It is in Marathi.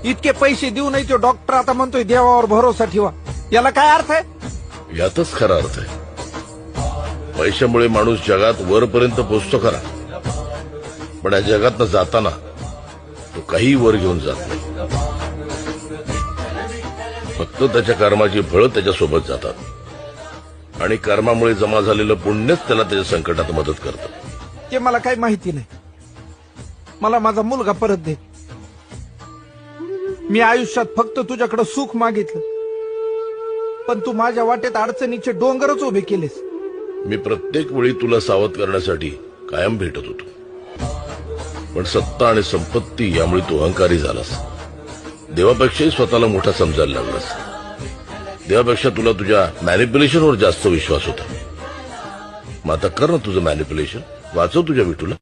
इतके पैसे देऊनही तो डॉक्टर आता म्हणतोय देवावर भरोसा ठेवा. याला काय अर्थ आहे? यातच खरा अर्थ आहे. पैशामुळे माणूस जगात वरपर्यंत पोहोचतो खरा, पण या जगातनं जाताना तो काही वर घेऊन जात नाही. फक्त त्याच्या कर्माची फळं त्याच्यासोबत जातात आणि कर्मामुळे जमा झालेलं पुण्यच त्याला त्याच्या संकटात मदत करतं. ते मला काही माहिती नाही. मला माझा मुलगा परत दे. मी आयुष्यात फक्त तुझ्याकडे सुख मागितलं, पण तू माझ्या वाटेत अडचणीचे डोंगरच उभे केलेस. मी प्रत्येक वेळी तुला सावध करण्यासाठी कायम भेटत होतो, पण सत्ता आणि संपत्ती यामुळे तू अहंकारी झालास. देवापेक्षाही स्वतःला मोठा समजायला लागलास. देवापेक्षा तुला तुझ्या मॅनिप्युलेशनवर जास्त विश्वास होता. मग आता कर ना तुझं मॅनिप्युलेशन. वाचव तुझ्या विठूला.